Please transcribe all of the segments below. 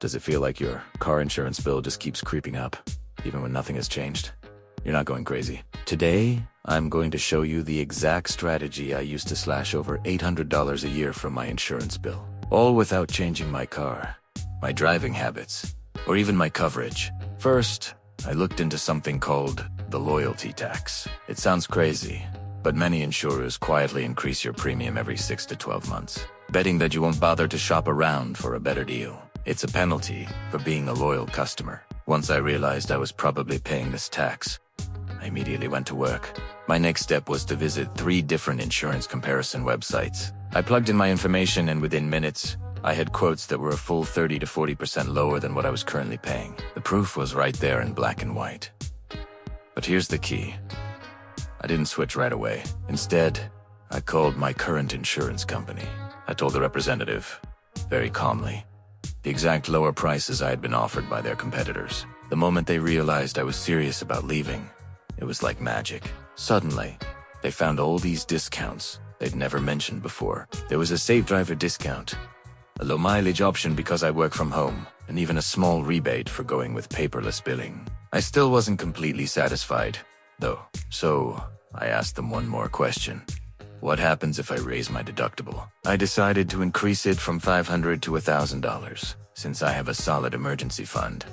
Does it feel like your car insurance bill just keeps creeping up, even when nothing has changed? You're not going crazy. Today, I'm going to show you the exact strategy I used to slash over $800 a year from my insurance bill. All without changing my car, my driving habits, or even my coverage. First, I looked into something called the loyalty tax. It sounds crazy, but many insurers quietly increase your premium every 6 to 12 months, betting that you won't bother to shop around for a better deal. It's a penalty for being a loyal customer. Once I realized I was probably paying this tax, I immediately went to work. My next step was to visit 3 different insurance comparison websites. I plugged in my information, and within minutes, I had quotes that were a full 30 to 40% lower than what I was currently paying. The proof was right there in black and white. But here's the key. I didn't switch right away. Instead, I called my current insurance company. I told the representative, very calmly, the exact lower prices I had been offered by their competitors. The moment they realized I was serious about leaving, it was like magic. Suddenly, they found all these discounts they'd never mentioned before. There was a Save Driver discount, a low mileage option because I work from home, and even a small rebate for going with paperless billing. I still wasn't completely satisfied, though, so I asked them one more question. What happens if I raise my deductible? I decided to increase it from $500 to $1,000. Since I have a solid emergency fund,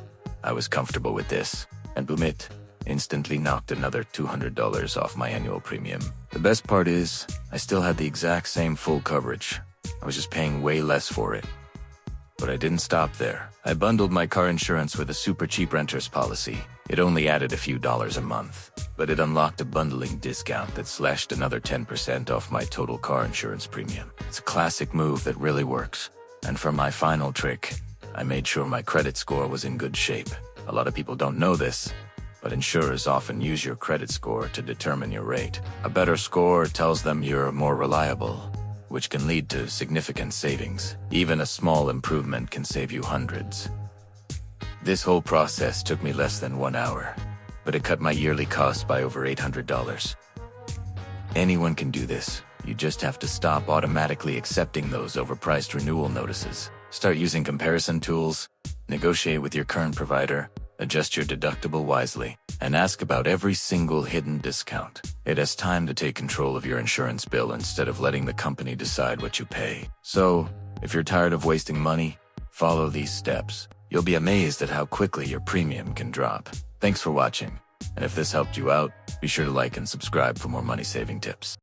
I was comfortable with this, and boom, it instantly knocked another $200 off my annual premium. The best part is, I still had the exact same full coverage. I was just paying way less for it. But I didn't stop there. I bundled my car insurance with a super cheap renter's policy. It only added a few dollars a month, but it unlocked a bundling discount that slashed another 10% off my total car insurance premium. It's a classic move that really works. And for my final trick, I made sure my credit score was in good shape. A lot of people don't know this, but insurers often use your credit score to determine your rate. A better score tells them you're more reliable, which can lead to significant savings. Even a small improvement can save you hundreds. This whole process took me less than 1 hour, but it cut my yearly cost by over $800. Anyone can do this. You just have to stop automatically accepting those overpriced renewal notices. Start using comparison tools, negotiate with your current provider, adjust your deductible wisely, and ask about every single hidden discount. It has time to take control of your insurance bill instead of letting the company decide what you pay. So, if you're tired of wasting money, follow these steps. You'll be amazed at how quickly your premium can drop. Thanks for watching, and if this helped you out, be sure to like and subscribe for more money-saving tips.